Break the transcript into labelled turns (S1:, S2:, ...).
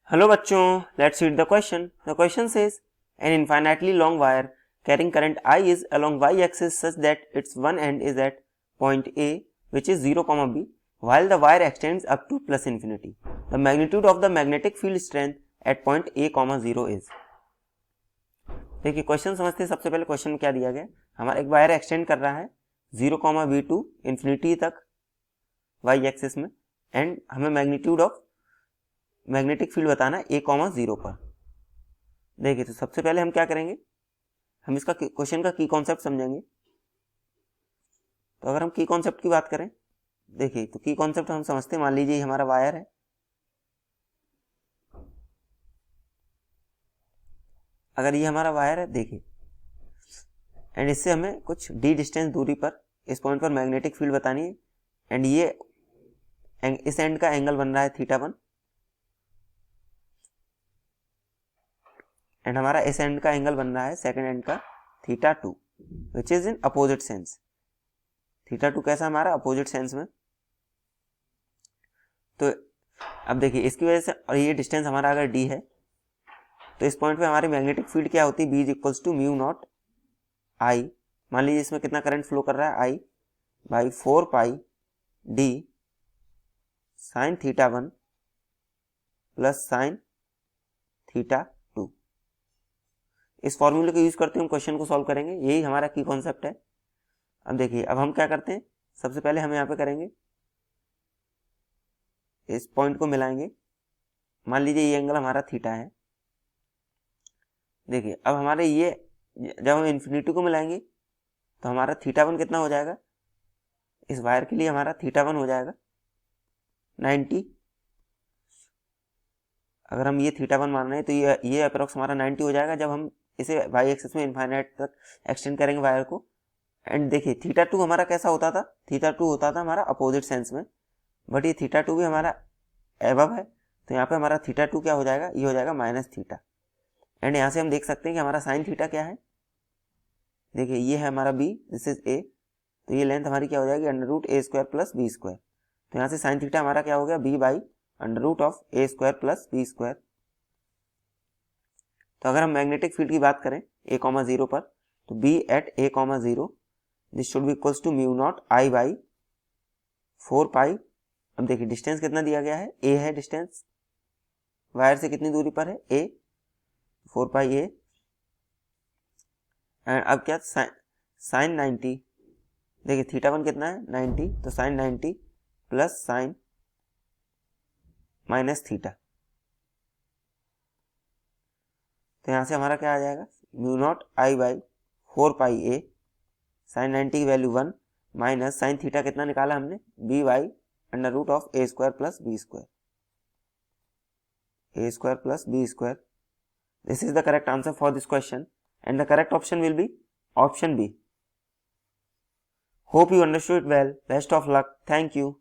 S1: Hello बच्चों, let's read the question. The question says, an infinitely long wire carrying current I is along y-axis such that its one end is at point A, which is 0, B, while the wire extends up to plus infinity. The magnitude of the magnetic field strength at point A, 0 is. देखिए question समझते हैं. सबसे पहले question में क्या दिया गया. हमारा एक वायर एक्सटेंड कर रहा है 0, B टू इन्फिनिटी तक वाई एक्सिस में, एंड हमें मैग्नीट्यूड ऑफ मैग्नेटिक फील्ड बताना है A, 0 पर. देखिए तो सबसे पहले हम क्या करेंगे, हम इसका क्वेश्चन का की कॉन्सेप्ट समझेंगे. तो अगर हम की कॉन्सेप्ट की बात करें, देखिए तो की कॉन्सेप्ट हम समझते हैं. मान लीजिए हमारा वायर है, अगर ये हमारा वायर है देखिए, एंड इससे हमें कुछ डी डिस्टेंस दूरी पर इस पॉइंट पर मैग्नेटिक फील्ड बतानी है. एंड ये इस एंड का एंगल बन रहा है θ1, एंड हमारा इस एंड का एंगल बन रहा है सेकंड एंड का θ2, which is in opposite sense. θ2 कैसा हमारा अपोजिट सेंस में. तो अब देखिए इसकी वजह से, और ये डिस्टेंस हमारा अगर d है, तो इस पॉइंट पे हमारी मैग्नेटिक फील्ड क्या होती है, B equals to mu naught I. मान लीजिए इसमें कितना करंट फ्लो कर रहा है, I by 4 pi d sine θ1 plus sine θ2. इस फॉर्मूले को यूज करते हुए हम क्वेश्चन को सॉल्व करेंगे. यही हमारा की कॉन्सेप्ट है. अब देखिए अब हम क्या करते हैं, सबसे पहले हम यहाँ पे करेंगे, इस पॉइंट को मिलाएंगे. मान लीजिए ये एंगल हमारा थीटा है. देखिए अब हमारे ये, जब हम इन्फिनिटी को मिलाएंगे तो हमारा θ1 कितना हो जाएगा, इस वायर के लिए हमारा θ1 हो जाएगा 90. अगर हम ये θ1 मान रहे हैं तो ये अप्रोक्स हमारा 90 हो जाएगा जब हम इसे वाई एक्सिस में इनफाइनाइट तक एक्सटेंड करेंगे वायर को. एंड देखिए θ2 हमारा कैसा होता था, θ2 होता था हमारा अपोजिट सेंस में, बट ये θ2 भी हमारा एबव है, तो यहाँ पे हमारा θ2 क्या हो जाएगा, ये हो जाएगा माइनस थीटा. एंड यहाँ से हम देख सकते हैं कि हमारा साइन थीटा क्या है. देखिए ये है हमारा b, दिस इज a, तो ये लेंथ हमारी क्या हो जाएगी under root a square plus b square. तो यहाँ से साइन थीटा हमारा क्या हो गया, b by under root of a square plus b square. तो अगर हम मैग्नेटिक फील्ड की बात करें A, 0 पर, तो B at A, 0 this should be equals to mu naught I by 4 pi. अब देखिए डिस्टेंस कितना दिया गया है, A है डिस्टेंस, वायर से कितनी दूरी पर है A, 4 पाई A. एंड अब क्या, साइन 90, देखिए θ1 कितना है 90, तो sine 90 plus sine minus theta. तो यहाँ से हमारा क्या आ जाएगा, mu naught I by 4 pi A, sine 90 की वैल्यू 1 माइनस साइन थीटा कितना निकाला हमने, b by under root of a square plus b square, a square plus b square. This is the correct answer for this question and the correct option will be option B. Hope you understood well. Best of luck. Thank you.